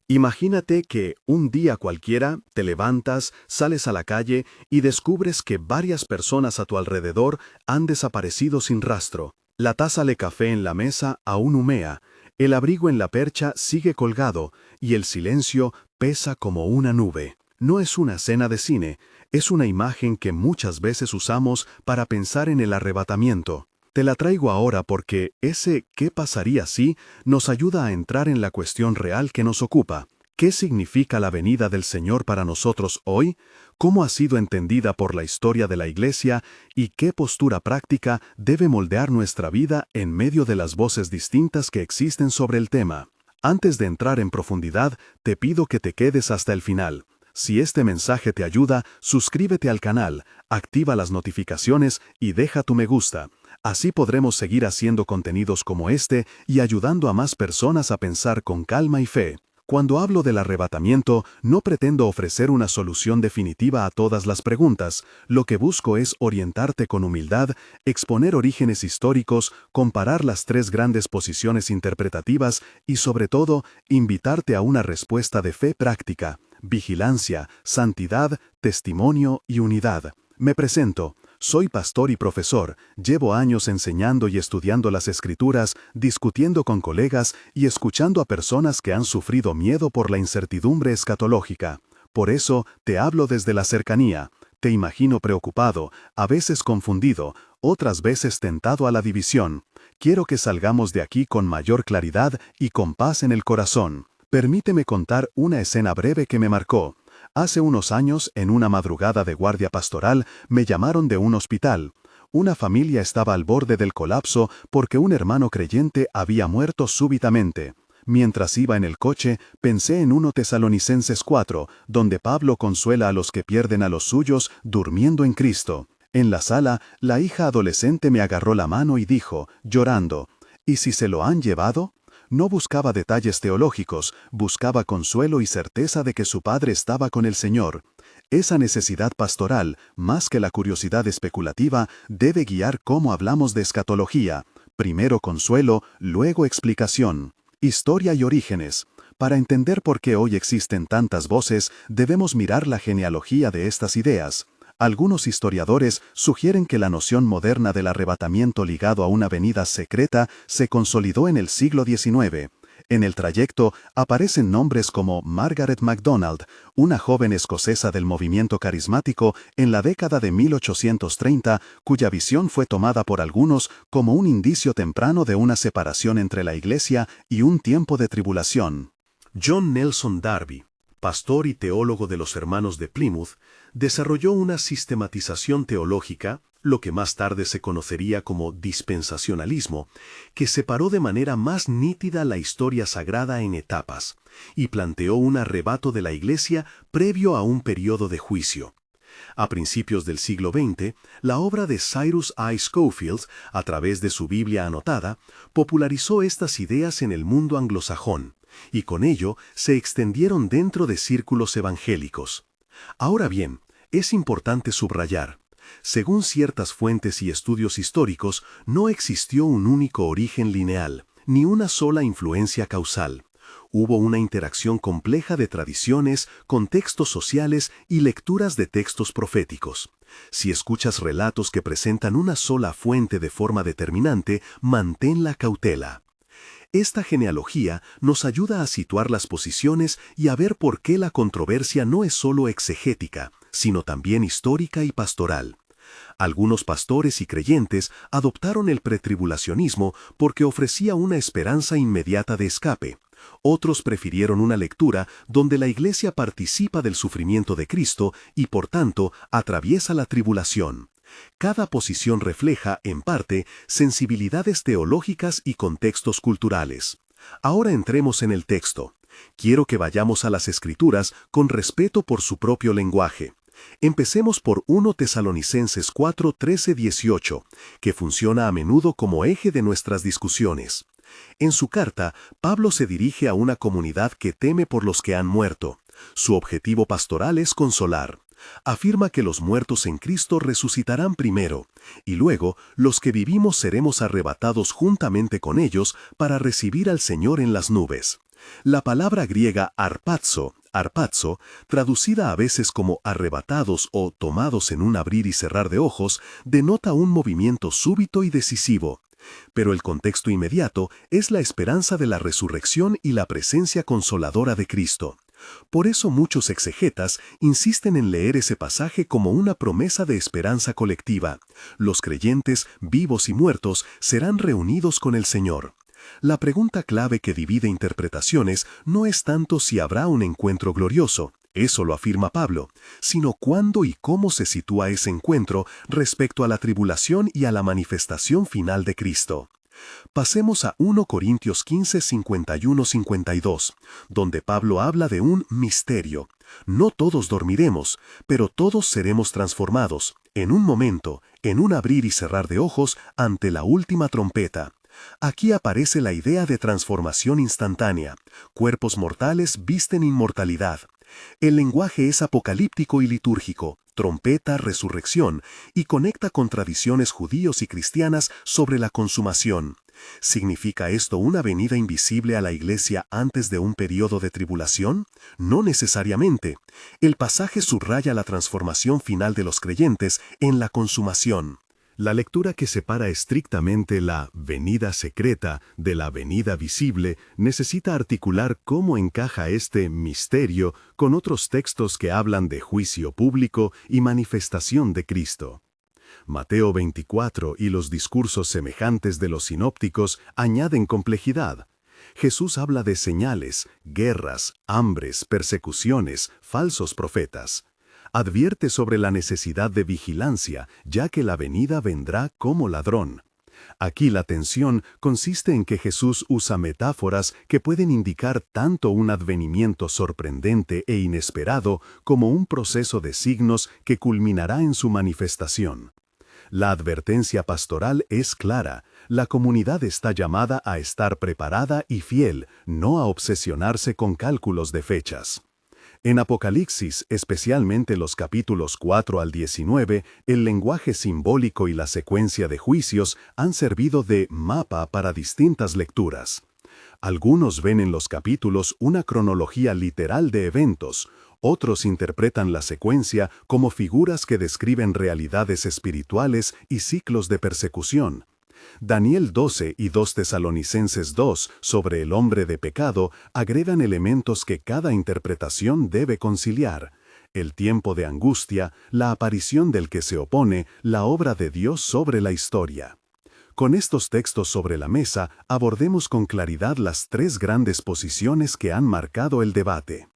Imagínate que un día cualquiera te levantas, sales a la calle y descubres que varias personas a tu alrededor han desaparecido sin rastro. La taza de café en la mesa aún humea, el abrigo en la percha sigue colgado y el silencio pesa como una nube. No es una escena de cine, es una imagen que muchas veces usamos para pensar en el arrebatamiento. Te la traigo ahora porque ese ¿qué pasaría si? Nos ayuda a entrar en la cuestión real que nos ocupa. ¿Qué significa la venida del Señor para nosotros hoy? ¿Cómo ha sido entendida por la historia de la Iglesia? ¿Y qué postura práctica debe moldear nuestra vida en medio de las voces distintas que existen sobre el tema? Antes de entrar en profundidad, te pido que te quedes hasta el final. Si este mensaje te ayuda, suscríbete al canal, activa las notificaciones y deja tu me gusta. Así podremos seguir haciendo contenidos como este y ayudando a más personas a pensar con calma y fe. Cuando hablo del arrebatamiento, no pretendo ofrecer una solución definitiva a todas las preguntas. Lo que busco es orientarte con humildad, exponer orígenes históricos, comparar las tres grandes posiciones interpretativas y, sobre todo, invitarte a una respuesta de fe práctica, vigilancia, santidad, testimonio y unidad. Me presento. Soy pastor y profesor, llevo años enseñando y estudiando las Escrituras, discutiendo con colegas y escuchando a personas que han sufrido miedo por la incertidumbre escatológica. Por eso te hablo desde la cercanía. Te imagino preocupado, a veces confundido, otras veces tentado a la división. Quiero que salgamos de aquí con mayor claridad y con paz en el corazón. Permíteme contar una escena breve que me marcó. Hace unos años, en una madrugada de guardia pastoral, me llamaron de un hospital. Una familia estaba al borde del colapso porque un hermano creyente había muerto súbitamente. Mientras iba en el coche, pensé en 1 Tesalonicenses 4, donde Pablo consuela a los que pierden a los suyos durmiendo en Cristo. En la sala, la hija adolescente me agarró la mano y dijo, llorando, ¿y si se lo han llevado? No buscaba detalles teológicos, buscaba consuelo y certeza de que su padre estaba con el Señor. Esa necesidad pastoral, más que la curiosidad especulativa, debe guiar cómo hablamos de escatología. Primero consuelo, luego explicación. Historia y orígenes. Para entender por qué hoy existen tantas voces, debemos mirar la genealogía de estas ideas. Algunos historiadores sugieren que la noción moderna del arrebatamiento ligado a una venida secreta se consolidó en el siglo XIX. En el trayecto aparecen nombres como Margaret MacDonald, una joven escocesa del movimiento carismático en la década de 1830, cuya visión fue tomada por algunos como un indicio temprano de una separación entre la Iglesia y un tiempo de tribulación. John Nelson Darby, pastor y teólogo de los Hermanos de Plymouth, desarrolló una sistematización teológica, lo que más tarde se conocería como dispensacionalismo, que separó de manera más nítida la historia sagrada en etapas, y planteó un arrebato de la Iglesia previo a un periodo de juicio. A principios del siglo XX, la obra de Cyrus I. Scofield, a través de su Biblia anotada, popularizó estas ideas en el mundo anglosajón, y con ello se extendieron dentro de círculos evangélicos. Ahora bien, es importante subrayar, según ciertas fuentes y estudios históricos, no existió un único origen lineal, ni una sola influencia causal. Hubo una interacción compleja de tradiciones, contextos sociales y lecturas de textos proféticos. Si escuchas relatos que presentan una sola fuente de forma determinante, mantén la cautela. Esta genealogía nos ayuda a situar las posiciones y a ver por qué la controversia no es solo exegética, sino también histórica y pastoral. Algunos pastores y creyentes adoptaron el pretribulacionismo porque ofrecía una esperanza inmediata de escape. Otros prefirieron una lectura donde la Iglesia participa del sufrimiento de Cristo y, por tanto, atraviesa la tribulación. Cada posición refleja, en parte, sensibilidades teológicas y contextos culturales. Ahora entremos en el texto. Quiero que vayamos a las Escrituras con respeto por su propio lenguaje. Empecemos por 1 Tesalonicenses 4, 13-18, que funciona a menudo como eje de nuestras discusiones. En su carta, Pablo se dirige a una comunidad que teme por los que han muerto. Su objetivo pastoral es consolar. Afirma que los muertos en Cristo resucitarán primero, y luego los que vivimos seremos arrebatados juntamente con ellos para recibir al Señor en las nubes. La palabra griega arpazo, traducida a veces como arrebatados o tomados en un abrir y cerrar de ojos, denota un movimiento súbito y decisivo. Pero el contexto inmediato es la esperanza de la resurrección y la presencia consoladora de Cristo. Por eso muchos exegetas insisten en leer ese pasaje como una promesa de esperanza colectiva. Los creyentes, vivos y muertos, serán reunidos con el Señor. La pregunta clave que divide interpretaciones no es tanto si habrá un encuentro glorioso, eso lo afirma Pablo, sino cuándo y cómo se sitúa ese encuentro respecto a la tribulación y a la manifestación final de Cristo. Pasemos a 1 Corintios 15, 51-52, donde Pablo habla de un misterio. No todos dormiremos, pero todos seremos transformados, en un momento, en un abrir y cerrar de ojos, ante la última trompeta. Aquí aparece la idea de transformación instantánea. Cuerpos mortales visten inmortalidad. El lenguaje es apocalíptico y litúrgico, trompeta, resurrección, y conecta con tradiciones judíos y cristianas sobre la consumación. ¿Significa esto una venida invisible a la iglesia antes de un periodo de tribulación? No necesariamente. El pasaje subraya la transformación final de los creyentes en la consumación. La lectura que separa estrictamente la venida secreta de la venida visible necesita articular cómo encaja este misterio con otros textos que hablan de juicio público y manifestación de Cristo. Mateo 24 y los discursos semejantes de los sinópticos añaden complejidad. Jesús habla de señales, guerras, hambres, persecuciones, falsos profetas. Advierte sobre la necesidad de vigilancia, ya que la venida vendrá como ladrón. Aquí la tensión consiste en que Jesús usa metáforas que pueden indicar tanto un advenimiento sorprendente e inesperado como un proceso de signos que culminará en su manifestación. La advertencia pastoral es clara. La comunidad está llamada a estar preparada y fiel, no a obsesionarse con cálculos de fechas. En Apocalipsis, especialmente los capítulos 4 al 19, el lenguaje simbólico y la secuencia de juicios han servido de mapa para distintas lecturas. Algunos ven en los capítulos una cronología literal de eventos, otros interpretan la secuencia como figuras que describen realidades espirituales y ciclos de persecución. Daniel 12 y 2 Tesalonicenses 2 sobre el hombre de pecado agregan elementos que cada interpretación debe conciliar: el tiempo de angustia, la aparición del que se opone, la obra de Dios sobre la historia. Con estos textos sobre la mesa, abordemos con claridad las tres grandes posiciones que han marcado el debate.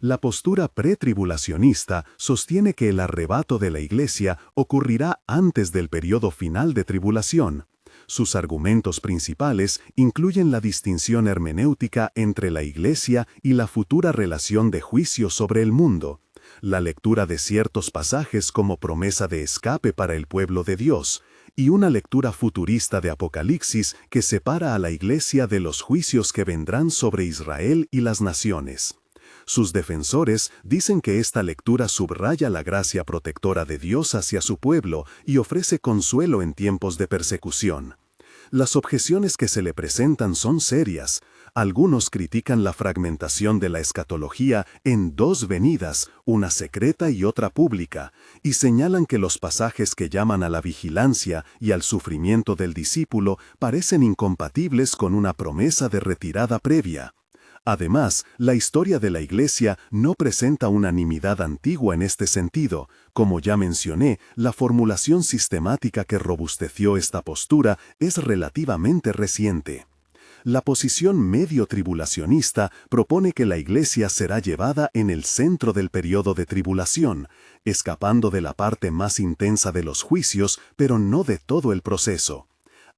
La postura pretribulacionista sostiene que el arrebato de la Iglesia ocurrirá antes del periodo final de tribulación. Sus argumentos principales incluyen la distinción hermenéutica entre la Iglesia y la futura relación de juicio sobre el mundo, la lectura de ciertos pasajes como promesa de escape para el pueblo de Dios, y una lectura futurista de Apocalipsis que separa a la Iglesia de los juicios que vendrán sobre Israel y las naciones. Sus defensores dicen que esta lectura subraya la gracia protectora de Dios hacia su pueblo y ofrece consuelo en tiempos de persecución. Las objeciones que se le presentan son serias. Algunos critican la fragmentación de la escatología en dos venidas, una secreta y otra pública, y señalan que los pasajes que llaman a la vigilancia y al sufrimiento del discípulo parecen incompatibles con una promesa de retirada previa. Además, la historia de la Iglesia no presenta unanimidad antigua en este sentido. Como ya mencioné, la formulación sistemática que robusteció esta postura es relativamente reciente. La posición medio tribulacionista propone que la Iglesia será llevada en el centro del periodo de tribulación, escapando de la parte más intensa de los juicios, pero no de todo el proceso.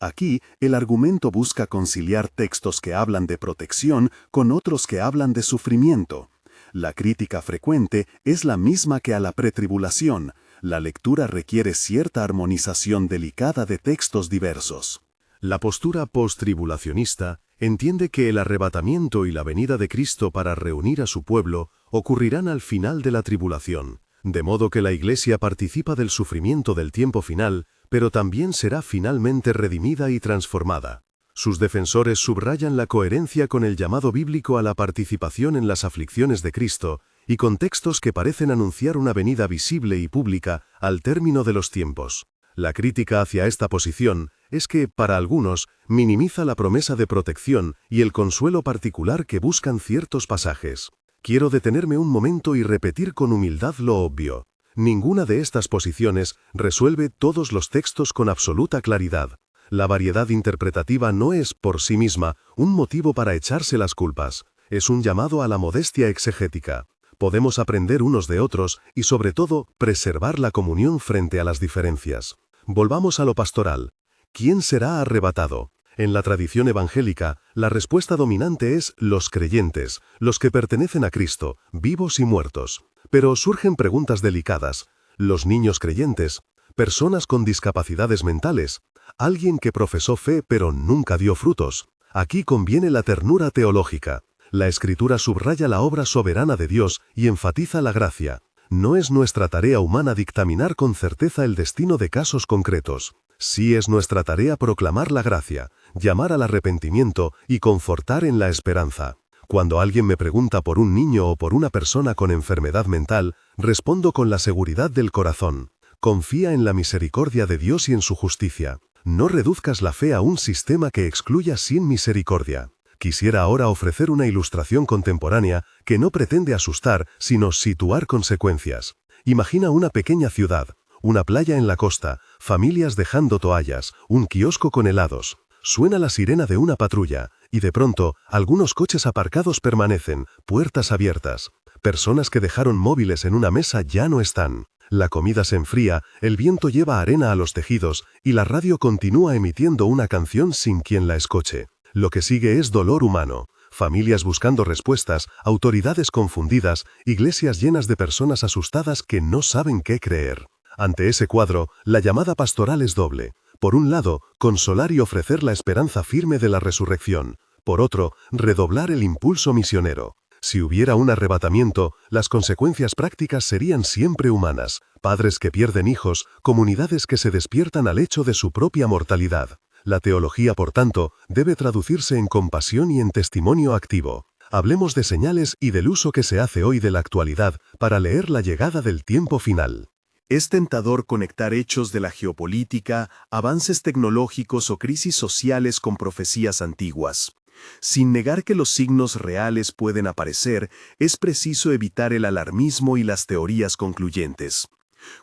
Aquí, el argumento busca conciliar textos que hablan de protección con otros que hablan de sufrimiento. La crítica frecuente es la misma que a la pretribulación. La lectura requiere cierta armonización delicada de textos diversos. La postura post-tribulacionista entiende que el arrebatamiento y la venida de Cristo para reunir a su pueblo ocurrirán al final de la tribulación, de modo que la Iglesia participa del sufrimiento del tiempo final, pero también será finalmente redimida y transformada. Sus defensores subrayan la coherencia con el llamado bíblico a la participación en las aflicciones de Cristo y con textos que parecen anunciar una venida visible y pública al término de los tiempos. La crítica hacia esta posición es que, para algunos, minimiza la promesa de protección y el consuelo particular que buscan ciertos pasajes. Quiero detenerme un momento y repetir con humildad lo obvio. Ninguna de estas posiciones resuelve todos los textos con absoluta claridad. La variedad interpretativa no es, por sí misma, un motivo para echarse las culpas. Es un llamado a la modestia exegética. Podemos aprender unos de otros y, sobre todo, preservar la comunión frente a las diferencias. Volvamos a lo pastoral. ¿Quién será arrebatado? En la tradición evangélica, la respuesta dominante es los creyentes, los que pertenecen a Cristo, vivos y muertos. Pero surgen preguntas delicadas. ¿Los niños creyentes? ¿Personas con discapacidades mentales? ¿Alguien que profesó fe pero nunca dio frutos? Aquí conviene la ternura teológica. La Escritura subraya la obra soberana de Dios y enfatiza la gracia. No es nuestra tarea humana dictaminar con certeza el destino de casos concretos. Sí es nuestra tarea proclamar la gracia, llamar al arrepentimiento y confortar en la esperanza. Cuando alguien me pregunta por un niño o por una persona con enfermedad mental, respondo con la seguridad del corazón. Confía en la misericordia de Dios y en su justicia. No reduzcas la fe a un sistema que excluya sin misericordia. Quisiera ahora ofrecer una ilustración contemporánea que no pretende asustar, sino situar consecuencias. Imagina una pequeña ciudad, una playa en la costa, familias dejando toallas, un kiosco con helados. Suena la sirena de una patrulla, y de pronto, algunos coches aparcados permanecen, puertas abiertas. Personas que dejaron móviles en una mesa ya no están. La comida se enfría, el viento lleva arena a los tejidos, y la radio continúa emitiendo una canción sin quien la escuche. Lo que sigue es dolor humano. Familias buscando respuestas, autoridades confundidas, iglesias llenas de personas asustadas que no saben qué creer. Ante ese cuadro, la llamada pastoral es doble. Por un lado, consolar y ofrecer la esperanza firme de la resurrección. Por otro, redoblar el impulso misionero. Si hubiera un arrebatamiento, las consecuencias prácticas serían siempre humanas. Padres que pierden hijos, comunidades que se despiertan al hecho de su propia mortalidad. La teología, por tanto, debe traducirse en compasión y en testimonio activo. Hablemos de señales y del uso que se hace hoy de la actualidad para leer la llegada del tiempo final. Es tentador conectar hechos de la geopolítica, avances tecnológicos o crisis sociales con profecías antiguas. Sin negar que los signos reales pueden aparecer, es preciso evitar el alarmismo y las teorías concluyentes.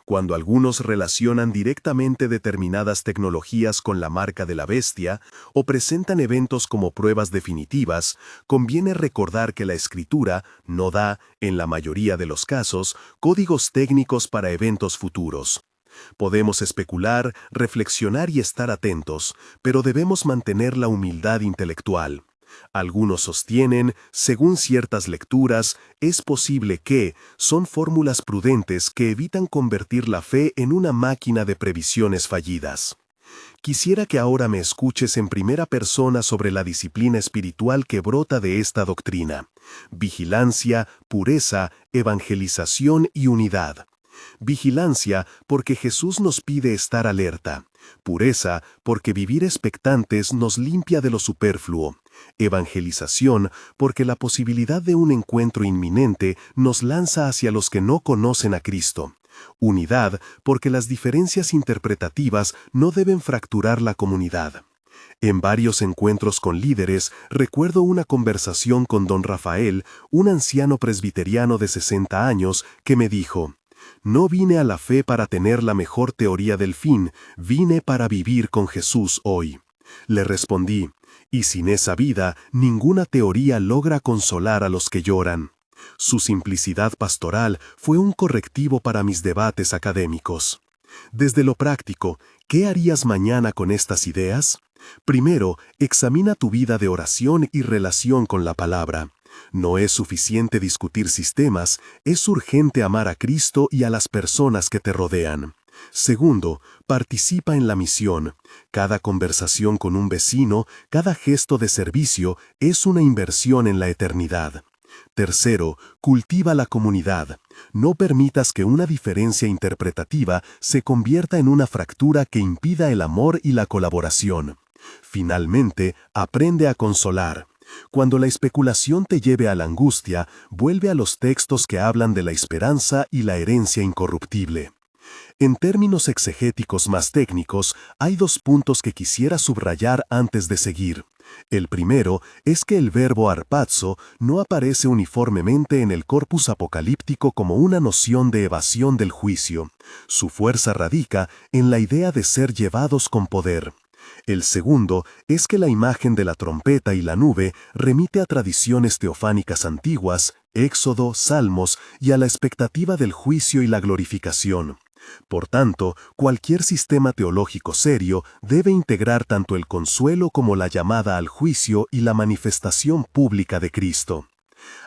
Cuando algunos relacionan directamente determinadas tecnologías con la marca de la bestia o presentan eventos como pruebas definitivas, conviene recordar que la Escritura no da, en la mayoría de los casos, códigos técnicos para eventos futuros. Podemos especular, reflexionar y estar atentos, pero debemos mantener la humildad intelectual. Algunos sostienen, según ciertas lecturas, es posible que son fórmulas prudentes que evitan convertir la fe en una máquina de previsiones fallidas. Quisiera que ahora me escuches en primera persona sobre la disciplina espiritual que brota de esta doctrina: vigilancia, pureza, evangelización y unidad. Vigilancia, porque Jesús nos pide estar alerta. Pureza, porque vivir expectantes nos limpia de lo superfluo. Evangelización, porque la posibilidad de un encuentro inminente nos lanza hacia los que no conocen a Cristo. Unidad, porque las diferencias interpretativas no deben fracturar la comunidad. En varios encuentros con líderes, recuerdo una conversación con don Rafael, un anciano presbiteriano de 60 años, que me dijo: «No vine a la fe para tener la mejor teoría del fin, vine para vivir con Jesús hoy». Le respondí: «Y sin esa vida, ninguna teoría logra consolar a los que lloran». Su simplicidad pastoral fue un correctivo para mis debates académicos. Desde lo práctico, ¿qué harías mañana con estas ideas? Primero, examina tu vida de oración y relación con la palabra. No es suficiente discutir sistemas, es urgente amar a Cristo y a las personas que te rodean. Segundo, participa en la misión. Cada conversación con un vecino, cada gesto de servicio es una inversión en la eternidad. Tercero, cultiva la comunidad. No permitas que una diferencia interpretativa se convierta en una fractura que impida el amor y la colaboración. Finalmente, aprende a consolar. Cuando la especulación te lleve a la angustia, vuelve a los textos que hablan de la esperanza y la herencia incorruptible. En términos exegéticos más técnicos, hay dos puntos que quisiera subrayar antes de seguir. El primero es que el verbo harpazo no aparece uniformemente en el corpus apocalíptico como una noción de evasión del juicio. Su fuerza radica en la idea de ser llevados con poder. El segundo es que la imagen de la trompeta y la nube remite a tradiciones teofánicas antiguas, Éxodo, Salmos y a la expectativa del juicio y la glorificación. Por tanto, cualquier sistema teológico serio debe integrar tanto el consuelo como la llamada al juicio y la manifestación pública de Cristo.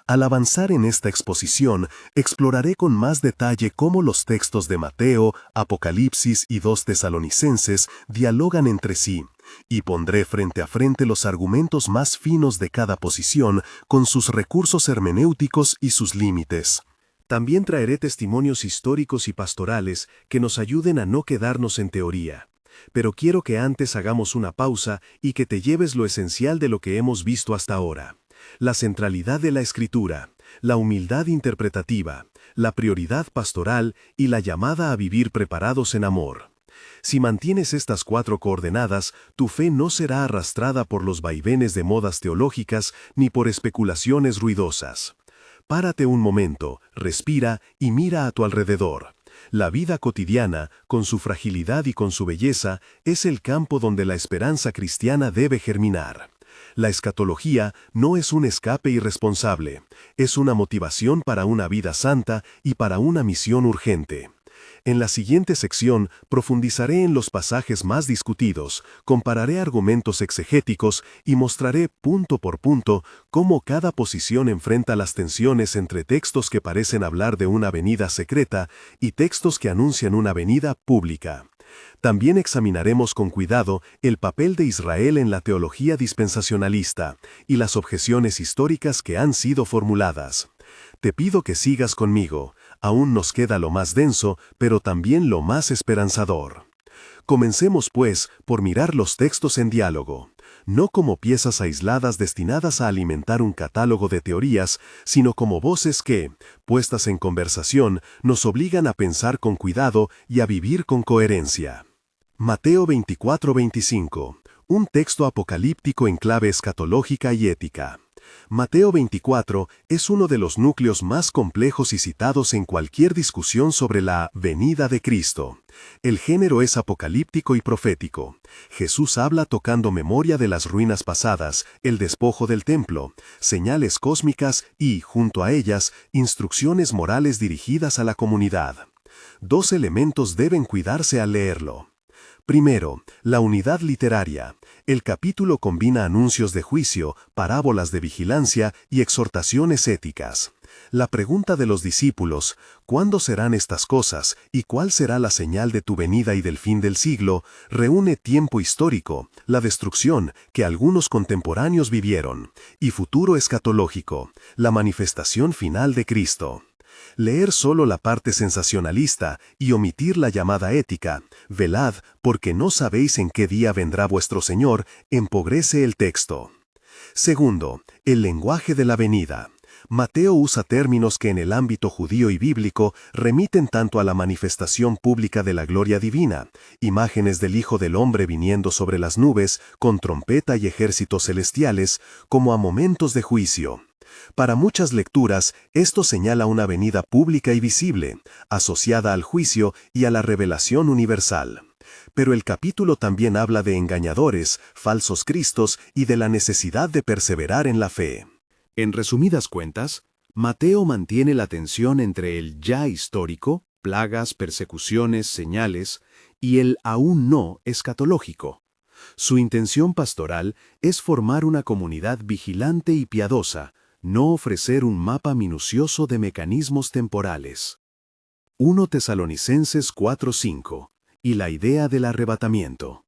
Al avanzar en esta exposición, exploraré con más detalle cómo los textos de Mateo, Apocalipsis y 2 Tesalonicenses dialogan entre sí, y pondré frente a frente los argumentos más finos de cada posición con sus recursos hermenéuticos y sus límites. También traeré testimonios históricos y pastorales que nos ayuden a no quedarnos en teoría. Pero quiero que antes hagamos una pausa y que te lleves lo esencial de lo que hemos visto hasta ahora. La centralidad de la Escritura, la humildad interpretativa, la prioridad pastoral y la llamada a vivir preparados en amor. Si mantienes estas 4 coordenadas, tu fe no será arrastrada por los vaivenes de modas teológicas ni por especulaciones ruidosas. Párate un momento, respira y mira a tu alrededor. La vida cotidiana, con su fragilidad y con su belleza, es el campo donde la esperanza cristiana debe germinar. La escatología no es un escape irresponsable, es una motivación para una vida santa y para una misión urgente. En la siguiente sección profundizaré en los pasajes más discutidos, compararé argumentos exegéticos y mostraré punto por punto cómo cada posición enfrenta las tensiones entre textos que parecen hablar de una venida secreta y textos que anuncian una venida pública. También examinaremos con cuidado el papel de Israel en la teología dispensacionalista y las objeciones históricas que han sido formuladas. Te pido que sigas conmigo. Aún nos queda lo más denso, pero también lo más esperanzador. Comencemos, pues, por mirar los textos en diálogo, no como piezas aisladas destinadas a alimentar un catálogo de teorías, sino como voces que, puestas en conversación, nos obligan a pensar con cuidado y a vivir con coherencia. Mateo 24-25, un texto apocalíptico en clave escatológica y ética. Mateo 24 es uno de los núcleos más complejos y citados en cualquier discusión sobre la venida de Cristo. El género es apocalíptico y profético. Jesús habla tocando memoria de las ruinas pasadas, el despojo del templo, señales cósmicas y, junto a ellas, instrucciones morales dirigidas a la comunidad. 2 elementos deben cuidarse al leerlo. Primero, la unidad literaria. El capítulo combina anuncios de juicio, parábolas de vigilancia y exhortaciones éticas. La pregunta de los discípulos, ¿cuándo serán estas cosas y cuál será la señal de tu venida y del fin del siglo?, reúne tiempo histórico, la destrucción que algunos contemporáneos vivieron, y futuro escatológico, la manifestación final de Cristo. Leer solo la parte sensacionalista y omitir la llamada ética, velad, porque no sabéis en qué día vendrá vuestro Señor, empobrece el texto. Segundo, el lenguaje de la venida. Mateo usa términos que en el ámbito judío y bíblico remiten tanto a la manifestación pública de la gloria divina, imágenes del Hijo del Hombre viniendo sobre las nubes, con trompeta y ejércitos celestiales, como a momentos de juicio. Para muchas lecturas, esto señala una venida pública y visible, asociada al juicio y a la revelación universal. Pero el capítulo también habla de engañadores, falsos cristos y de la necesidad de perseverar en la fe. En resumidas cuentas, Mateo mantiene la tensión entre el ya histórico, plagas, persecuciones, señales, y el aún no escatológico. Su intención pastoral es formar una comunidad vigilante y piadosa, no ofrecer un mapa minucioso de mecanismos temporales. 1 Tesalonicenses 4:5, y la idea del arrebatamiento.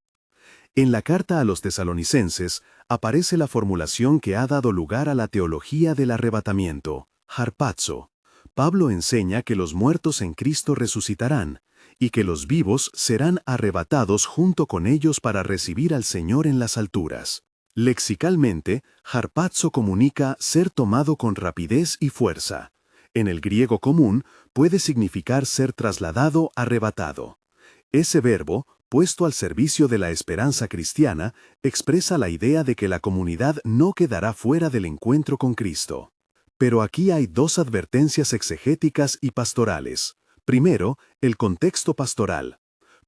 En la carta a los tesalonicenses aparece la formulación que ha dado lugar a la teología del arrebatamiento, harpazo. Pablo enseña que los muertos en Cristo resucitarán, y que los vivos serán arrebatados junto con ellos para recibir al Señor en las alturas. Lexicalmente, harpazo comunica ser tomado con rapidez y fuerza. En el griego común puede significar ser trasladado, arrebatado. Ese verbo, puesto al servicio de la esperanza cristiana, expresa la idea de que la comunidad no quedará fuera del encuentro con Cristo. Pero aquí hay dos advertencias exegéticas y pastorales. Primero, el contexto pastoral.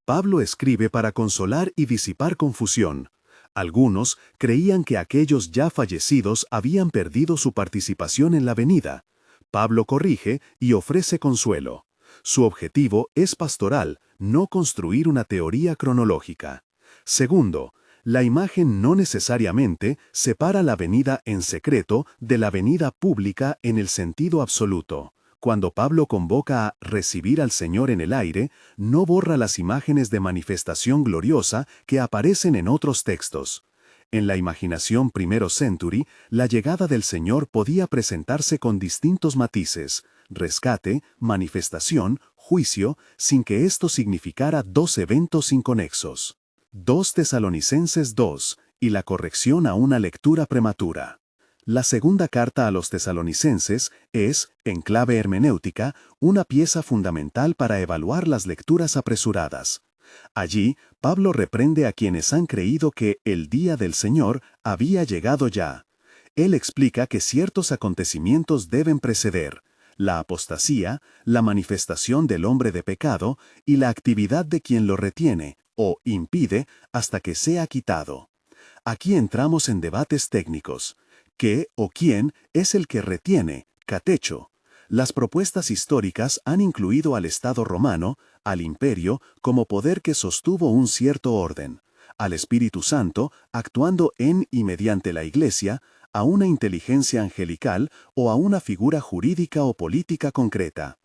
Pablo escribe para consolar y disipar confusión. Algunos creían que aquellos ya fallecidos habían perdido su participación en la venida. Pablo corrige y ofrece consuelo. Su objetivo es pastoral, no construir una teoría cronológica. Segundo, la imagen no necesariamente separa la venida en secreto de la venida pública en el sentido absoluto. Cuando Pablo convoca a recibir al Señor en el aire, no borra las imágenes de manifestación gloriosa que aparecen en otros textos. En la imaginación primero century, la llegada del Señor podía presentarse con distintos matices: rescate, manifestación, juicio, sin que esto significara dos eventos inconexos. 2 Tesalonicenses 2, y la corrección a una lectura prematura. La segunda carta a los tesalonicenses es, en clave hermenéutica, una pieza fundamental para evaluar las lecturas apresuradas. Allí, Pablo reprende a quienes han creído que el día del Señor había llegado ya. Él explica que ciertos acontecimientos deben preceder: la apostasía, la manifestación del hombre de pecado y la actividad de quien lo retiene o impide hasta que sea quitado. Aquí entramos en debates técnicos. ¿Qué o quién es el que retiene, catecho? Las propuestas históricas han incluido al Estado romano, al imperio, como poder que sostuvo un cierto orden, al Espíritu Santo, actuando en y mediante la Iglesia, a una inteligencia angelical o a una figura jurídica o política concreta.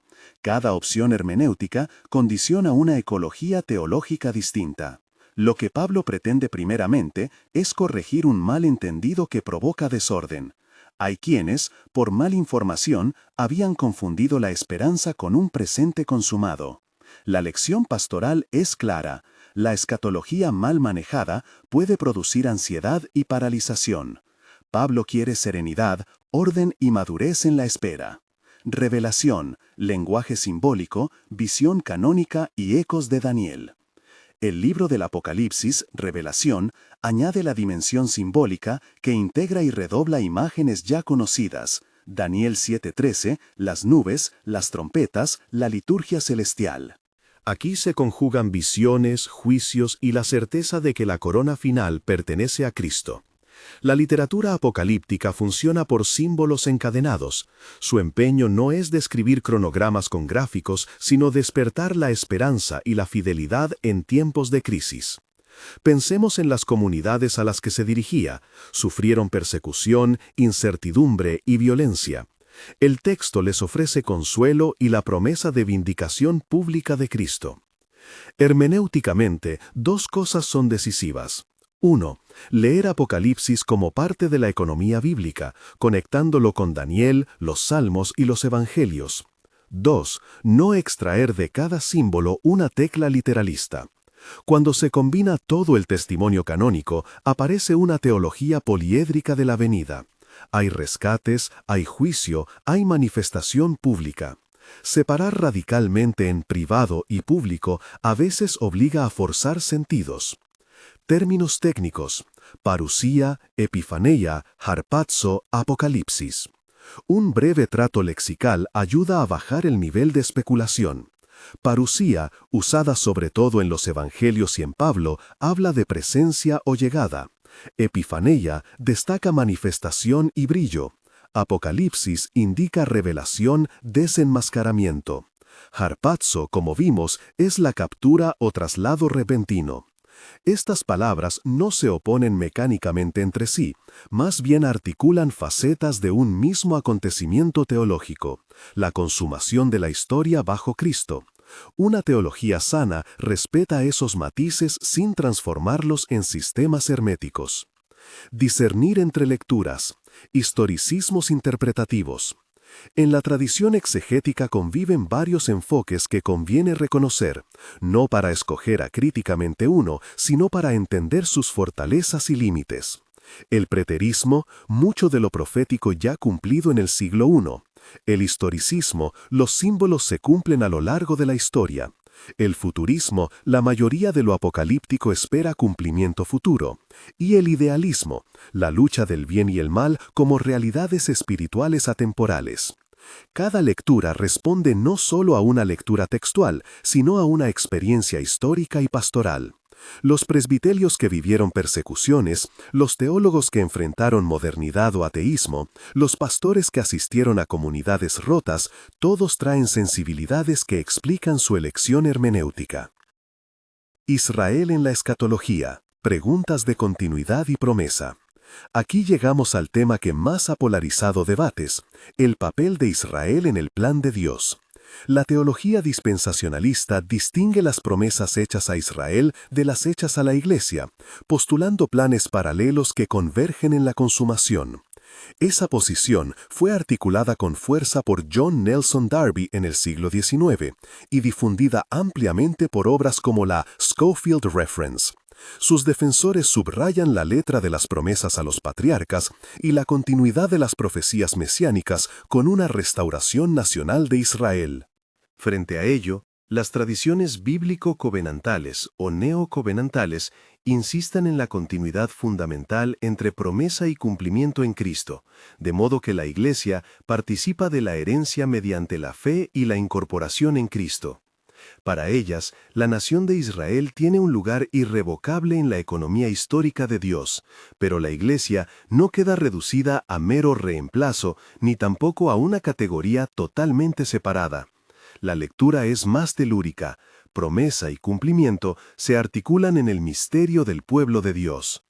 Cada opción hermenéutica condiciona una ecología teológica distinta. Lo que Pablo pretende primeramente es corregir un malentendido que provoca desorden. Hay quienes, por mal información, habían confundido la esperanza con un presente consumado. La lección pastoral es clara: la escatología mal manejada puede producir ansiedad y paralización. Pablo quiere serenidad, orden y madurez en la espera. Revelación, lenguaje simbólico, visión canónica y ecos de Daniel. El libro del Apocalipsis, Revelación, añade la dimensión simbólica que integra y redobla imágenes ya conocidas: Daniel 7:13, las nubes, las trompetas, la liturgia celestial. Aquí se conjugan visiones, juicios y la certeza de que la corona final pertenece a Cristo. La literatura apocalíptica funciona por símbolos encadenados. Su empeño no es describir cronogramas con gráficos, sino despertar la esperanza y la fidelidad en tiempos de crisis. Pensemos en las comunidades a las que se dirigía. Sufrieron persecución, incertidumbre y violencia. El texto les ofrece consuelo y la promesa de vindicación pública de Cristo. Hermenéuticamente, dos cosas son decisivas. 1. Leer Apocalipsis como parte de la economía bíblica, conectándolo con Daniel, los Salmos y los Evangelios. 2. No extraer de cada símbolo una tecla literalista. Cuando se combina todo el testimonio canónico, aparece una teología poliédrica de la venida. Hay rescates, hay juicio, hay manifestación pública. Separar radicalmente en privado y público a veces obliga a forzar sentidos. Términos técnicos: parusía, epifaneia, harpazo, apocalipsis. Un breve trato lexical ayuda a bajar el nivel de especulación. Parusía, usada sobre todo en los Evangelios y en Pablo, habla de presencia o llegada. Epifaneia destaca manifestación y brillo. Apocalipsis indica revelación, desenmascaramiento. Harpazo, como vimos, es la captura o traslado repentino. Estas palabras no se oponen mecánicamente entre sí, más bien articulan facetas de un mismo acontecimiento teológico: la consumación de la historia bajo Cristo. Una teología sana respeta esos matices sin transformarlos en sistemas herméticos. Discernir entre lecturas. Historicismos interpretativos. En la tradición exegética conviven varios enfoques que conviene reconocer, no para escoger acríticamente uno, sino para entender sus fortalezas y límites. El preterismo, mucho de lo profético ya cumplido en el siglo I. El historicismo, los símbolos se cumplen a lo largo de la historia. El futurismo, la mayoría de lo apocalíptico espera cumplimiento futuro. Y el idealismo, la lucha del bien y el mal como realidades espirituales atemporales. Cada lectura responde no solo a una lectura textual, sino a una experiencia histórica y pastoral. Los presbiterios que vivieron persecuciones, los teólogos que enfrentaron modernidad o ateísmo, los pastores que asistieron a comunidades rotas, todos traen sensibilidades que explican su elección hermenéutica. Israel en la escatología. Preguntas de continuidad y promesa. Aquí llegamos al tema que más ha polarizado debates, el papel de Israel en el plan de Dios. La teología dispensacionalista distingue las promesas hechas a Israel de las hechas a la Iglesia, postulando planes paralelos que convergen en la consumación. Esa posición fue articulada con fuerza por John Nelson Darby en el siglo XIX y difundida ampliamente por obras como la Scofield Reference. Sus defensores subrayan la letra de las promesas a los patriarcas y la continuidad de las profecías mesiánicas con una restauración nacional de Israel. Frente a ello, las tradiciones bíblico-covenantales o neocovenantales insistan en la continuidad fundamental entre promesa y cumplimiento en Cristo, de modo que la Iglesia participa de la herencia mediante la fe y la incorporación en Cristo. Para ellas, la nación de Israel tiene un lugar irrevocable en la economía histórica de Dios, pero la Iglesia no queda reducida a mero reemplazo, ni tampoco a una categoría totalmente separada. La lectura es más telúrica. Promesa y cumplimiento se articulan en el misterio del pueblo de Dios.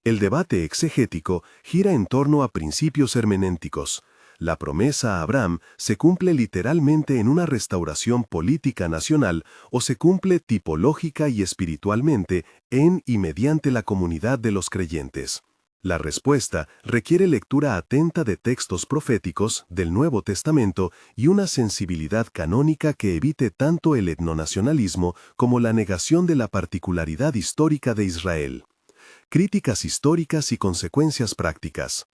El debate exegético gira en torno a principios hermenéuticos. La promesa a Abraham se cumple literalmente en una restauración política nacional o se cumple tipológica y espiritualmente en y mediante la comunidad de los creyentes. La respuesta requiere lectura atenta de textos proféticos del Nuevo Testamento y una sensibilidad canónica que evite tanto el etnonacionalismo como la negación de la particularidad histórica de Israel. Críticas históricas y consecuencias prácticas.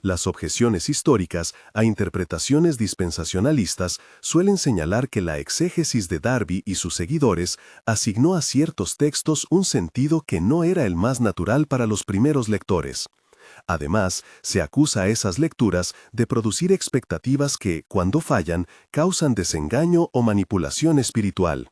Las objeciones históricas a interpretaciones dispensacionalistas suelen señalar que la exégesis de Darby y sus seguidores asignó a ciertos textos un sentido que no era el más natural para los primeros lectores. Además, se acusa a esas lecturas de producir expectativas que, cuando fallan, causan desengaño o manipulación espiritual.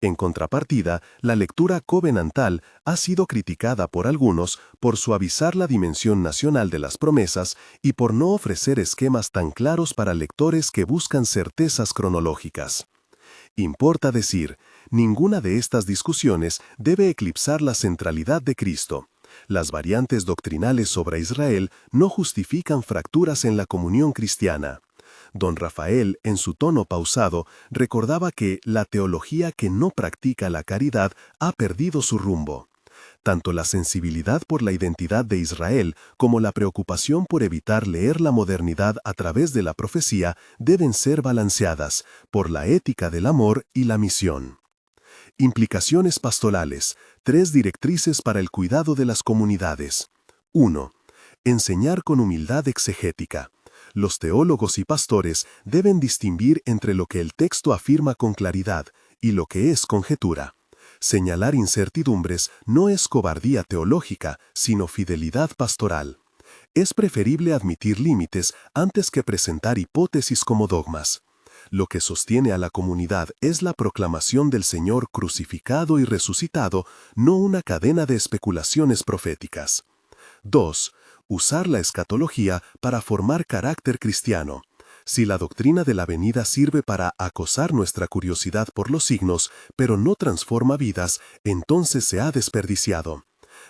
En contrapartida, la lectura covenantal ha sido criticada por algunos por suavizar la dimensión nacional de las promesas y por no ofrecer esquemas tan claros para lectores que buscan certezas cronológicas. Importa decir, ninguna de estas discusiones debe eclipsar la centralidad de Cristo. Las variantes doctrinales sobre Israel no justifican fracturas en la comunión cristiana. Don Rafael, en su tono pausado, recordaba que la teología que no practica la caridad ha perdido su rumbo. Tanto la sensibilidad por la identidad de Israel como la preocupación por evitar leer la modernidad a través de la profecía deben ser balanceadas por la ética del amor y la misión. Implicaciones pastorales. 3 directrices para el cuidado de las comunidades. 1. Enseñar con humildad exegética. Los teólogos y pastores deben distinguir entre lo que el texto afirma con claridad y lo que es conjetura. Señalar incertidumbres no es cobardía teológica, sino fidelidad pastoral. Es preferible admitir límites antes que presentar hipótesis como dogmas. Lo que sostiene a la comunidad es la proclamación del Señor crucificado y resucitado, no una cadena de especulaciones proféticas. 2. Usar la escatología para formar carácter cristiano. Si la doctrina de la venida sirve para acosar nuestra curiosidad por los signos, pero no transforma vidas, entonces se ha desperdiciado.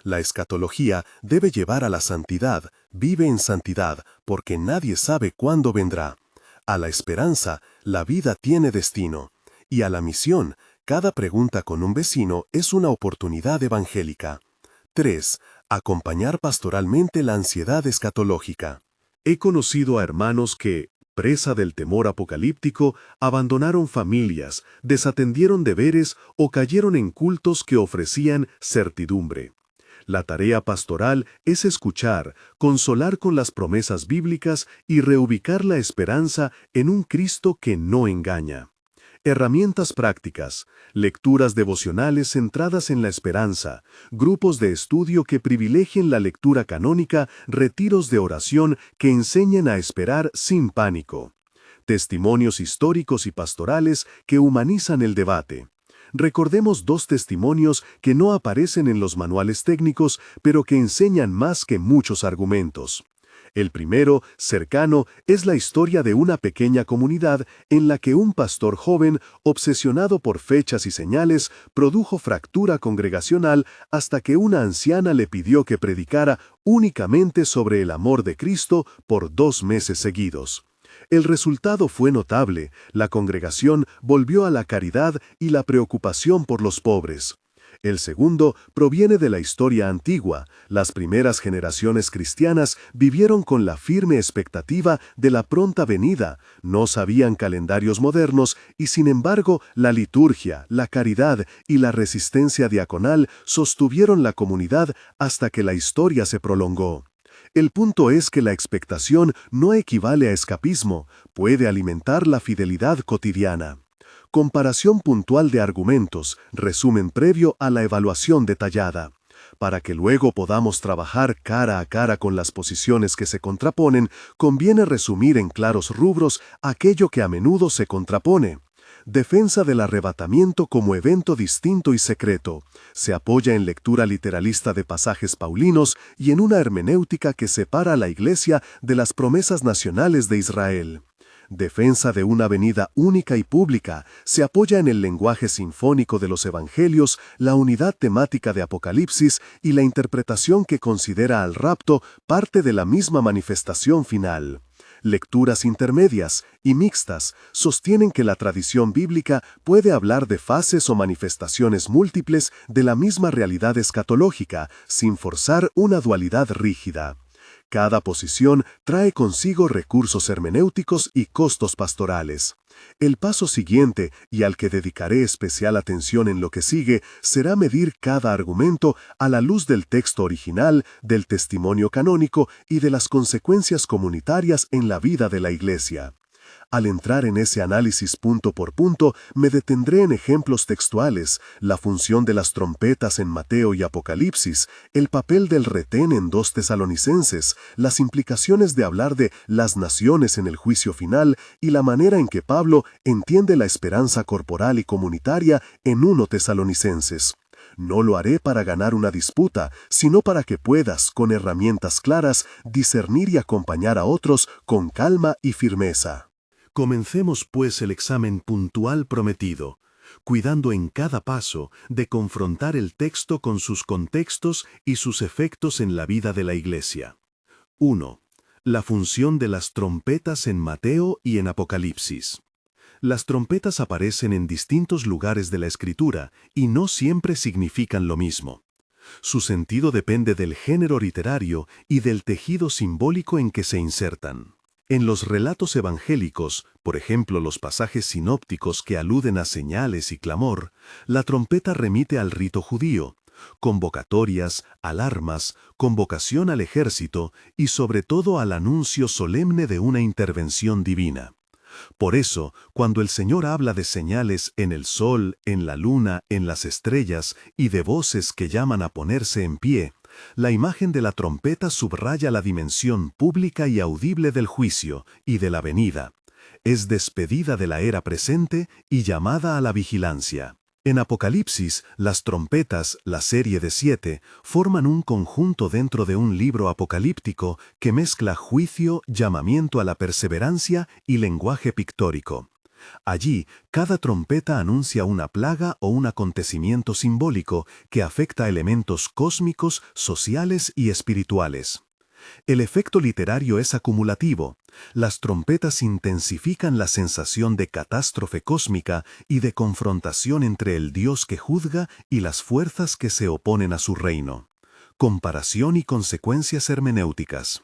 La escatología debe llevar a la santidad, vive en santidad, porque nadie sabe cuándo vendrá. A la esperanza, la vida tiene destino. Y a la misión, cada pregunta con un vecino es una oportunidad evangélica. 3. Acompañar pastoralmente la ansiedad escatológica. He conocido a hermanos que, presa del temor apocalíptico, abandonaron familias, desatendieron deberes o cayeron en cultos que ofrecían certidumbre. La tarea pastoral es escuchar, consolar con las promesas bíblicas y reubicar la esperanza en un Cristo que no engaña. Herramientas prácticas, lecturas devocionales centradas en la esperanza, grupos de estudio que privilegien la lectura canónica, retiros de oración que enseñen a esperar sin pánico. Testimonios históricos y pastorales que humanizan el debate. Recordemos dos testimonios que no aparecen en los manuales técnicos, pero que enseñan más que muchos argumentos. El primero, cercano, es la historia de una pequeña comunidad en la que un pastor joven, obsesionado por fechas y señales, produjo fractura congregacional hasta que una anciana le pidió que predicara únicamente sobre el amor de Cristo por 2 meses seguidos. El resultado fue notable, la congregación volvió a la caridad y la preocupación por los pobres. El segundo proviene de la historia antigua. Las primeras generaciones cristianas vivieron con la firme expectativa de la pronta venida, no sabían calendarios modernos y sin embargo la liturgia, la caridad y la resistencia diaconal sostuvieron la comunidad hasta que la historia se prolongó. El punto es que la expectación no equivale a escapismo, puede alimentar la fidelidad cotidiana. Comparación puntual de argumentos, resumen previo a la evaluación detallada. Para que luego podamos trabajar cara a cara con las posiciones que se contraponen, conviene resumir en claros rubros aquello que a menudo se contrapone. Defensa del arrebatamiento como evento distinto y secreto. Se apoya en lectura literalista de pasajes paulinos y en una hermenéutica que separa a la Iglesia de las promesas nacionales de Israel. Defensa de una venida única y pública, se apoya en el lenguaje sinfónico de los evangelios, la unidad temática de Apocalipsis y la interpretación que considera al rapto parte de la misma manifestación final. Lecturas intermedias y mixtas sostienen que la tradición bíblica puede hablar de fases o manifestaciones múltiples de la misma realidad escatológica, sin forzar una dualidad rígida. Cada posición trae consigo recursos hermenéuticos y costos pastorales. El paso siguiente, y al que dedicaré especial atención en lo que sigue, será medir cada argumento a la luz del texto original, del testimonio canónico y de las consecuencias comunitarias en la vida de la Iglesia. Al entrar en ese análisis punto por punto, me detendré en ejemplos textuales, la función de las trompetas en Mateo y Apocalipsis, el papel del retén en 2 Tesalonicenses, las implicaciones de hablar de las naciones en el juicio final y la manera en que Pablo entiende la esperanza corporal y comunitaria en 1 Tesalonicenses. No lo haré para ganar una disputa, sino para que puedas, con herramientas claras, discernir y acompañar a otros con calma y firmeza. Comencemos pues el examen puntual prometido, cuidando en cada paso de confrontar el texto con sus contextos y sus efectos en la vida de la Iglesia. 1. La función de las trompetas en Mateo y en Apocalipsis. Las trompetas aparecen en distintos lugares de la Escritura y no siempre significan lo mismo. Su sentido depende del género literario y del tejido simbólico en que se insertan. En los relatos evangélicos, por ejemplo los pasajes sinópticos que aluden a señales y clamor, la trompeta remite al rito judío, convocatorias, alarmas, convocación al ejército y sobre todo al anuncio solemne de una intervención divina. Por eso, cuando el Señor habla de señales en el sol, en la luna, en las estrellas y de voces que llaman a ponerse en pie, la imagen de la trompeta subraya la dimensión pública y audible del juicio y de la venida. Es despedida de la era presente y llamada a la vigilancia. En Apocalipsis, las trompetas, la serie de 7, forman un conjunto dentro de un libro apocalíptico que mezcla juicio, llamamiento a la perseverancia y lenguaje pictórico. Allí, cada trompeta anuncia una plaga o un acontecimiento simbólico que afecta a elementos cósmicos, sociales y espirituales. El efecto literario es acumulativo. Las trompetas intensifican la sensación de catástrofe cósmica y de confrontación entre el Dios que juzga y las fuerzas que se oponen a su reino. Comparación y consecuencias hermenéuticas.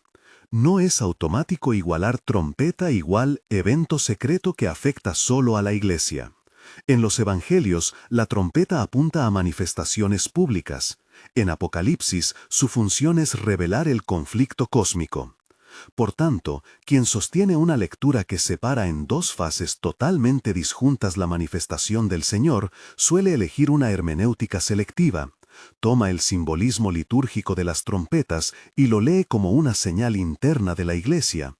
No es automático igualar trompeta igual evento secreto que afecta solo a la Iglesia. En los Evangelios, la trompeta apunta a manifestaciones públicas. En Apocalipsis, su función es revelar el conflicto cósmico. Por tanto, quien sostiene una lectura que separa en dos fases totalmente disjuntas la manifestación del Señor, suele elegir una hermenéutica selectiva. Toma el simbolismo litúrgico de las trompetas y lo lee como una señal interna de la Iglesia.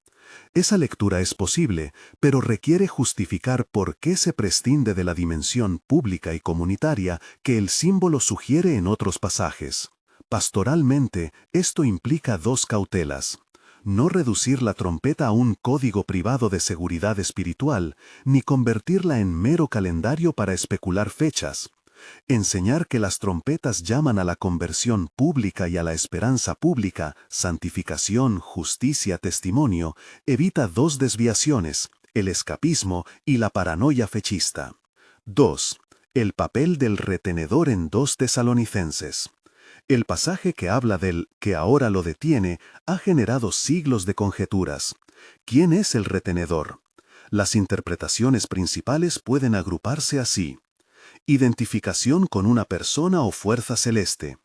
Esa lectura es posible, pero requiere justificar por qué se prescinde de la dimensión pública y comunitaria que el símbolo sugiere en otros pasajes. Pastoralmente, esto implica dos cautelas. No reducir la trompeta a un código privado de seguridad espiritual, ni convertirla en mero calendario para especular fechas. Enseñar que las trompetas llaman a la conversión pública y a la esperanza pública, santificación, justicia, testimonio, evita dos desviaciones, el escapismo y la paranoia fechista. 2. El papel del retenedor en 2 Tesalonicenses. El pasaje que habla del que ahora lo detiene ha generado siglos de conjeturas. ¿Quién es el retenedor? Las interpretaciones principales pueden agruparse así. Identificación con una persona o fuerza celeste.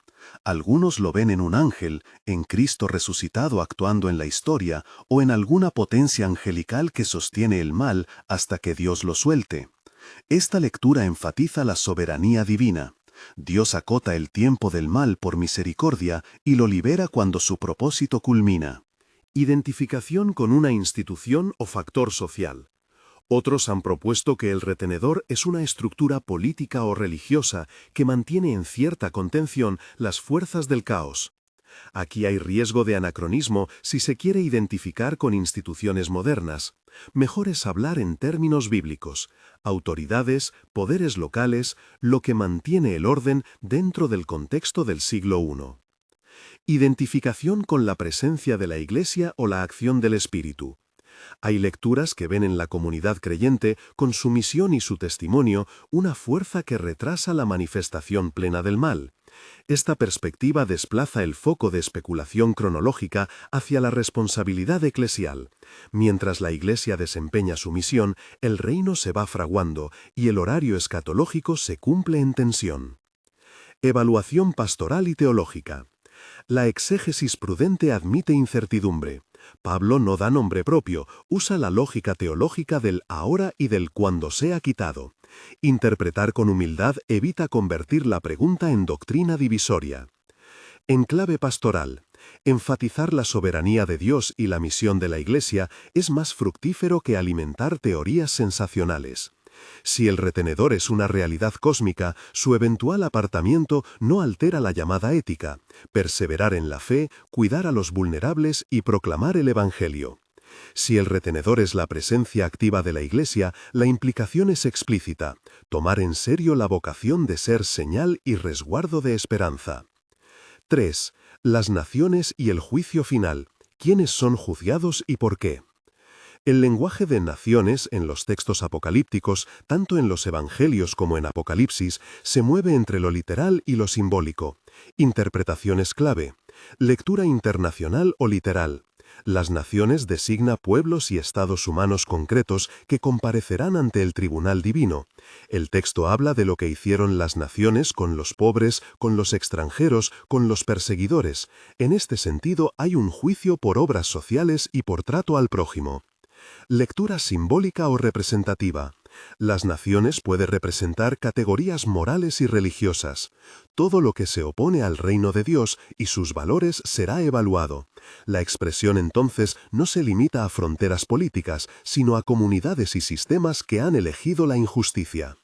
Algunos lo ven en un ángel, en Cristo resucitado actuando en la historia, o en alguna potencia angelical que sostiene el mal hasta que Dios lo suelte. Esta lectura enfatiza la soberanía divina. Dios acota el tiempo del mal por misericordia y lo libera cuando su propósito culmina. Identificación con una institución o factor social. Otros han propuesto que el retenedor es una estructura política o religiosa que mantiene en cierta contención las fuerzas del caos. Aquí hay riesgo de anacronismo si se quiere identificar con instituciones modernas. Mejor es hablar en términos bíblicos: autoridades, poderes locales, lo que mantiene el orden dentro del contexto del siglo I. Identificación con la presencia de la Iglesia o la acción del Espíritu. Hay lecturas que ven en la comunidad creyente, con su misión y su testimonio, una fuerza que retrasa la manifestación plena del mal. Esta perspectiva desplaza el foco de especulación cronológica hacia la responsabilidad eclesial. Mientras la Iglesia desempeña su misión, el reino se va fraguando y el horario escatológico se cumple en tensión. Evaluación pastoral y teológica. La exégesis prudente admite incertidumbre. Pablo no da nombre propio, usa la lógica teológica del ahora y del cuando sea quitado. Interpretar con humildad evita convertir la pregunta en doctrina divisoria. En clave pastoral, enfatizar la soberanía de Dios y la misión de la Iglesia es más fructífero que alimentar teorías sensacionales. Si el retenedor es una realidad cósmica, su eventual apartamiento no altera la llamada ética: perseverar en la fe, cuidar a los vulnerables y proclamar el Evangelio. Si el retenedor es la presencia activa de la Iglesia, la implicación es explícita: tomar en serio la vocación de ser señal y resguardo de esperanza. 3. Las naciones y el juicio final. ¿Quiénes son juzgados y por qué? El lenguaje de naciones en los textos apocalípticos, tanto en los Evangelios como en Apocalipsis, se mueve entre lo literal y lo simbólico. Interpretaciones clave. Lectura internacional o literal. Las naciones designa pueblos y estados humanos concretos que comparecerán ante el tribunal divino. El texto habla de lo que hicieron las naciones con los pobres, con los extranjeros, con los perseguidores. En este sentido, hay un juicio por obras sociales y por trato al prójimo. Lectura simbólica o representativa. Las naciones puede representar categorías morales y religiosas. Todo lo que se opone al reino de Dios y sus valores será evaluado. La expresión entonces no se limita a fronteras políticas, sino a comunidades y sistemas que han elegido la injusticia.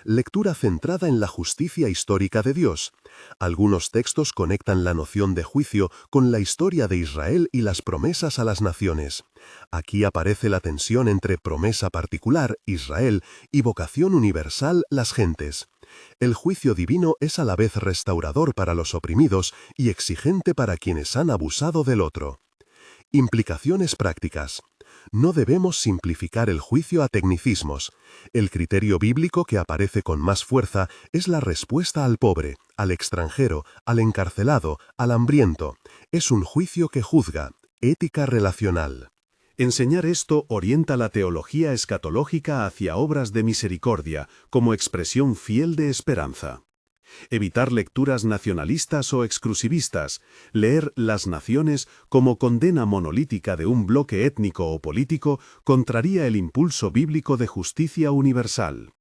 Lectura centrada en la justicia histórica de Dios. Algunos textos conectan la noción de juicio con la historia de Israel y las promesas a las naciones. Aquí aparece la tensión entre promesa particular, Israel, y vocación universal, las gentes. El juicio divino es a la vez restaurador para los oprimidos y exigente para quienes han abusado del otro. Implicaciones prácticas. No debemos simplificar el juicio a tecnicismos. El criterio bíblico que aparece con más fuerza es la respuesta al pobre, al extranjero, al encarcelado, al hambriento. Es un juicio que juzga. Ética relacional. Enseñar esto orienta la teología escatológica hacia obras de misericordia como expresión fiel de esperanza. Evitar lecturas nacionalistas o exclusivistas, leer Las Naciones como condena monolítica de un bloque étnico o político contraría el impulso bíblico de justicia universal.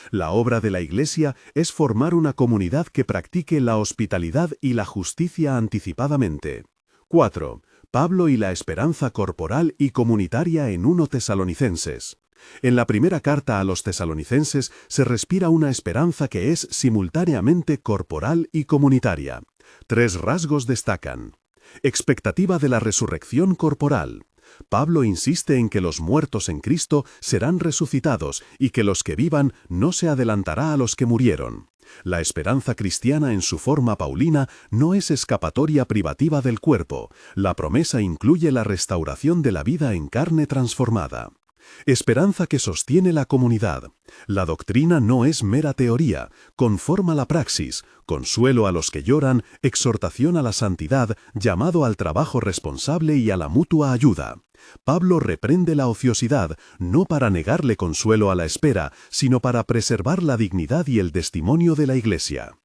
La obra de la Iglesia es formar una comunidad que practique la hospitalidad y la justicia anticipadamente. 4. Pablo y la esperanza corporal y comunitaria en 1 Tesalonicenses. En la primera carta a los tesalonicenses se respira una esperanza que es simultáneamente corporal y comunitaria. 3 rasgos destacan. Expectativa de la resurrección corporal. Pablo insiste en que los muertos en Cristo serán resucitados y que los que vivan no se adelantará a los que murieron. La esperanza cristiana en su forma paulina no es escapatoria privativa del cuerpo. La promesa incluye la restauración de la vida en carne transformada. Esperanza que sostiene la comunidad. La doctrina no es mera teoría, conforma la praxis, consuelo a los que lloran, exhortación a la santidad, llamado al trabajo responsable y a la mutua ayuda. Pablo reprende la ociosidad, no para negarle consuelo a la espera, sino para preservar la dignidad y el testimonio de la Iglesia.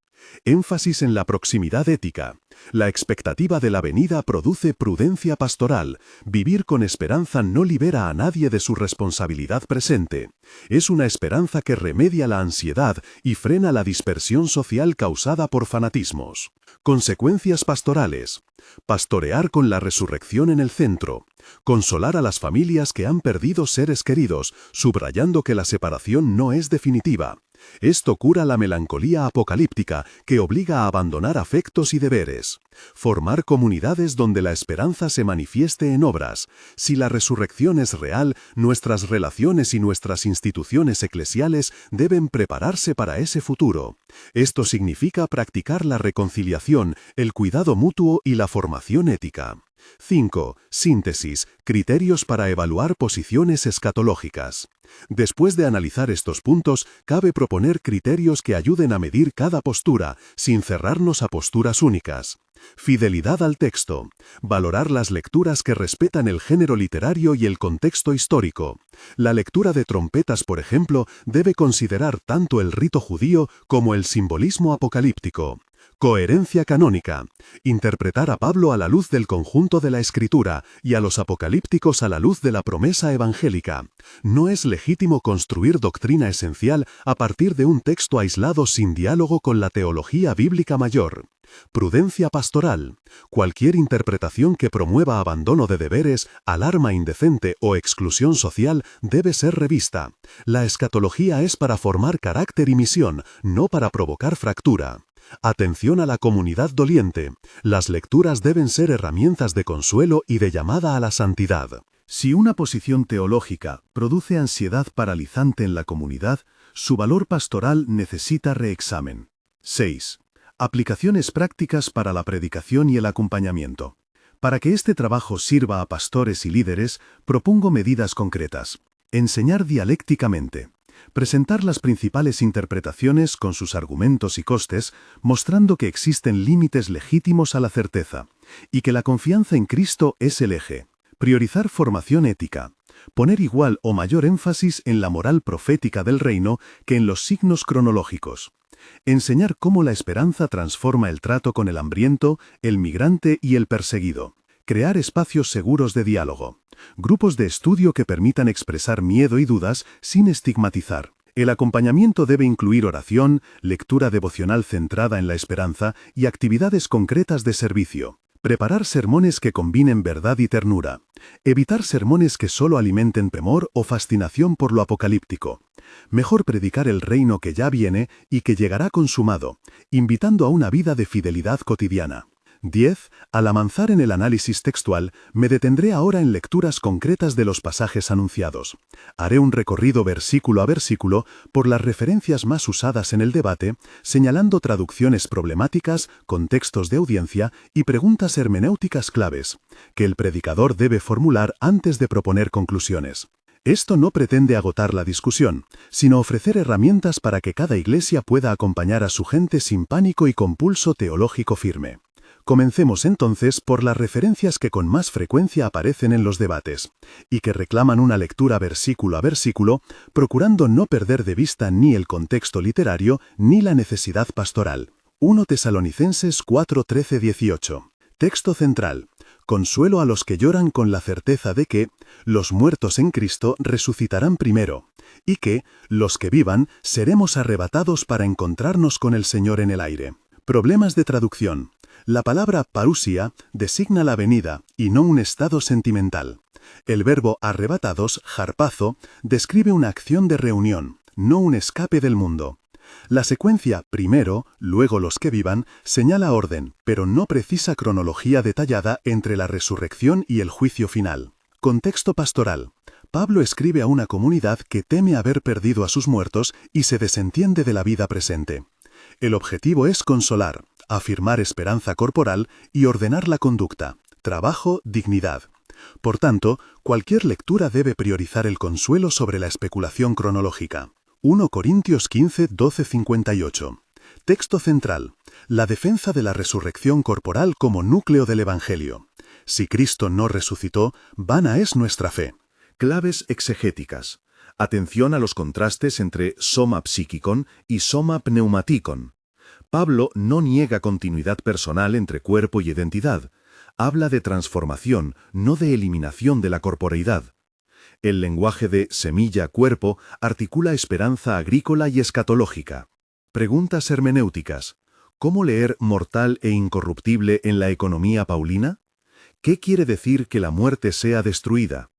Énfasis en la proximidad ética. La expectativa de la venida produce prudencia pastoral. Vivir con esperanza no libera a nadie de su responsabilidad presente. Es una esperanza que remedia la ansiedad y frena la dispersión social causada por fanatismos. Consecuencias pastorales. Pastorear con la resurrección en el centro. Consolar a las familias que han perdido seres queridos, subrayando que la separación no es definitiva. Esto cura la melancolía apocalíptica que obliga a abandonar afectos y deberes. Formar comunidades donde la esperanza se manifieste en obras. Si la resurrección es real, nuestras relaciones y nuestras instituciones eclesiales deben prepararse para ese futuro. Esto significa practicar la reconciliación, el cuidado mutuo y la formación ética. 5. Síntesis. Criterios para evaluar posiciones escatológicas. Después de analizar estos puntos, cabe proponer criterios que ayuden a medir cada postura, sin cerrarnos a posturas únicas. Fidelidad al texto. Valorar las lecturas que respetan el género literario y el contexto histórico. La lectura de trompetas, por ejemplo, debe considerar tanto el rito judío como el simbolismo apocalíptico. Coherencia canónica. Interpretar a Pablo a la luz del conjunto de la Escritura y a los apocalípticos a la luz de la promesa evangélica. No es legítimo construir doctrina esencial a partir de un texto aislado sin diálogo con la teología bíblica mayor. Prudencia pastoral. Cualquier interpretación que promueva abandono de deberes, alarma indecente o exclusión social debe ser revista. La escatología es para formar carácter y misión, no para provocar fractura. Atención a la comunidad doliente. Las lecturas deben ser herramientas de consuelo y de llamada a la santidad. Si una posición teológica produce ansiedad paralizante en la comunidad, su valor pastoral necesita reexamen. 6. Aplicaciones prácticas para la predicación y el acompañamiento. Para que este trabajo sirva a pastores y líderes, propongo medidas concretas. Enseñar dialécticamente. Presentar las principales interpretaciones con sus argumentos y costes, mostrando que existen límites legítimos a la certeza, y que la confianza en Cristo es el eje. Priorizar formación ética. Poner igual o mayor énfasis en la moral profética del reino que en los signos cronológicos. Enseñar cómo la esperanza transforma el trato con el hambriento, el migrante y el perseguido. Crear espacios seguros de diálogo. Grupos de estudio que permitan expresar miedo y dudas sin estigmatizar. El acompañamiento debe incluir oración, lectura devocional centrada en la esperanza y actividades concretas de servicio. Preparar sermones que combinen verdad y ternura. Evitar sermones que solo alimenten temor o fascinación por lo apocalíptico. Mejor predicar el reino que ya viene y que llegará consumado, invitando a una vida de fidelidad cotidiana. 10. Al avanzar en el análisis textual, me detendré ahora en lecturas concretas de los pasajes anunciados. Haré un recorrido versículo a versículo por las referencias más usadas en el debate, señalando traducciones problemáticas, contextos de audiencia y preguntas hermenéuticas claves, que el predicador debe formular antes de proponer conclusiones. Esto no pretende agotar la discusión, sino ofrecer herramientas para que cada iglesia pueda acompañar a su gente sin pánico y con pulso teológico firme. Comencemos entonces por las referencias que con más frecuencia aparecen en los debates, y que reclaman una lectura versículo a versículo, procurando no perder de vista ni el contexto literario ni la necesidad pastoral. 1 Tesalonicenses 4:13-18. Texto central. Consuelo a los que lloran con la certeza de que los muertos en Cristo resucitarán primero, y que, los que vivan, seremos arrebatados para encontrarnos con el Señor en el aire. Problemas de traducción. La palabra parousia designa la venida y no un estado sentimental. El verbo arrebatados, harpazo, describe una acción de reunión, no un escape del mundo. La secuencia primero, luego los que vivan, señala orden, pero no precisa cronología detallada entre la resurrección y el juicio final. Contexto pastoral. Pablo escribe a una comunidad que teme haber perdido a sus muertos y se desentiende de la vida presente. El objetivo es consolar, afirmar esperanza corporal y ordenar la conducta, trabajo, dignidad. Por tanto, cualquier lectura debe priorizar el consuelo sobre la especulación cronológica. 1 Corintios 15, 12-58. Texto central. La defensa de la resurrección corporal como núcleo del Evangelio. Si Cristo no resucitó, vana es nuestra fe. Claves exegéticas. Atención a los contrastes entre soma psíquicon y soma pneumaticon. Pablo no niega continuidad personal entre cuerpo y identidad. Habla de transformación, no de eliminación de la corporeidad. El lenguaje de semilla-cuerpo articula esperanza agrícola y escatológica. Preguntas hermenéuticas. ¿Cómo leer mortal e incorruptible en la economía paulina? ¿Qué quiere decir que la muerte sea destruida?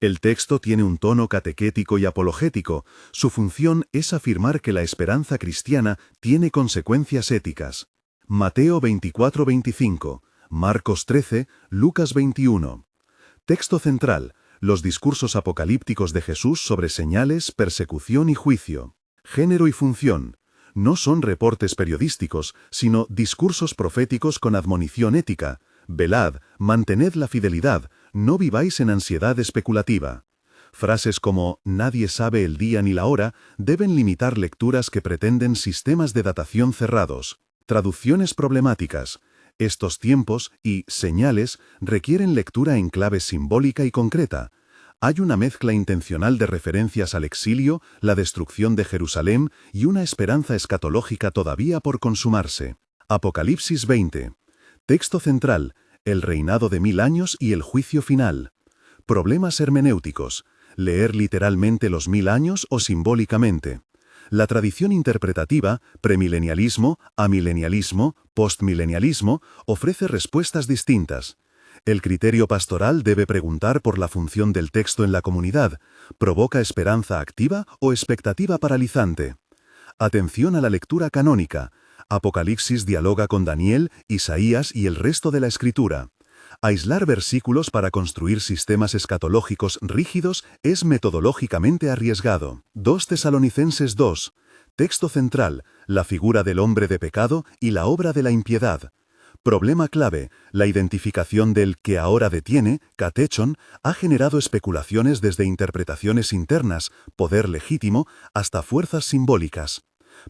El texto tiene un tono catequético y apologético. Su función es afirmar que la esperanza cristiana tiene consecuencias éticas. Mateo 24-25, Marcos 13, Lucas 21. Texto central. Los discursos apocalípticos de Jesús sobre señales, persecución y juicio. Género y función. No son reportes periodísticos, sino discursos proféticos con admonición ética. Velad, mantened la fidelidad, no viváis en ansiedad especulativa. Frases como «nadie sabe el día ni la hora» deben limitar lecturas que pretenden sistemas de datación cerrados. Traducciones problemáticas. Estos tiempos y señales requieren lectura en clave simbólica y concreta. Hay una mezcla intencional de referencias al exilio, la destrucción de Jerusalén y una esperanza escatológica todavía por consumarse. Apocalipsis 20. Texto central. El reinado de 1000 años y el juicio final. Problemas hermenéuticos. Leer literalmente los 1000 años o simbólicamente. La tradición interpretativa, premilenialismo, amilenialismo, postmilenialismo, ofrece respuestas distintas. El criterio pastoral debe preguntar por la función del texto en la comunidad. ¿Provoca esperanza activa o expectativa paralizante? Atención a la lectura canónica. Apocalipsis dialoga con Daniel, Isaías y el resto de la Escritura. Aislar versículos para construir sistemas escatológicos rígidos es metodológicamente arriesgado. 2 Tesalonicenses 2. Texto central, la figura del hombre de pecado y la obra de la impiedad. Problema clave, la identificación del que ahora detiene, katechon, ha generado especulaciones desde interpretaciones internas, poder legítimo, hasta fuerzas simbólicas.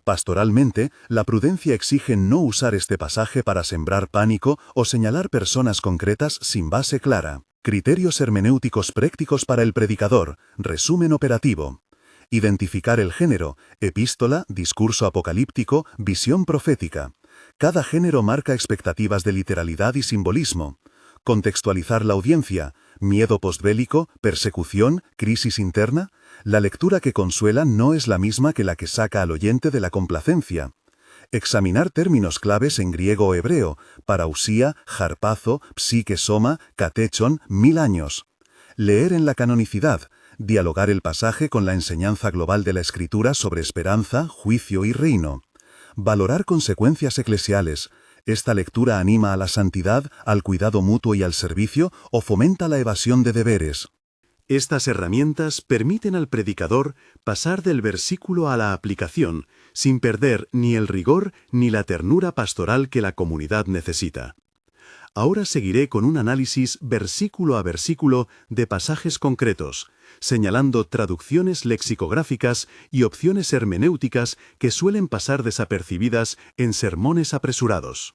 Pastoralmente, la prudencia exige no usar este pasaje para sembrar pánico o señalar personas concretas sin base clara. Criterios hermenéuticos prácticos para el predicador. Resumen operativo. Identificar el género. Epístola, discurso apocalíptico, visión profética. Cada género marca expectativas de literalidad y simbolismo. Contextualizar la audiencia. Miedo postbélico, persecución, crisis interna. La lectura que consuela no es la misma que la que saca al oyente de la complacencia. Examinar términos claves en griego o hebreo, parausía, harpazo, psique soma, katechon, 1000 años. Leer en la canonicidad, dialogar el pasaje con la enseñanza global de la Escritura sobre esperanza, juicio y reino. Valorar consecuencias eclesiales. ¿Esta lectura anima a la santidad, al cuidado mutuo y al servicio, o fomenta la evasión de deberes? Estas herramientas permiten al predicador pasar del versículo a la aplicación, sin perder ni el rigor ni la ternura pastoral que la comunidad necesita. Ahora seguiré con un análisis versículo a versículo de pasajes concretos, señalando traducciones lexicográficas y opciones hermenéuticas que suelen pasar desapercibidas en sermones apresurados.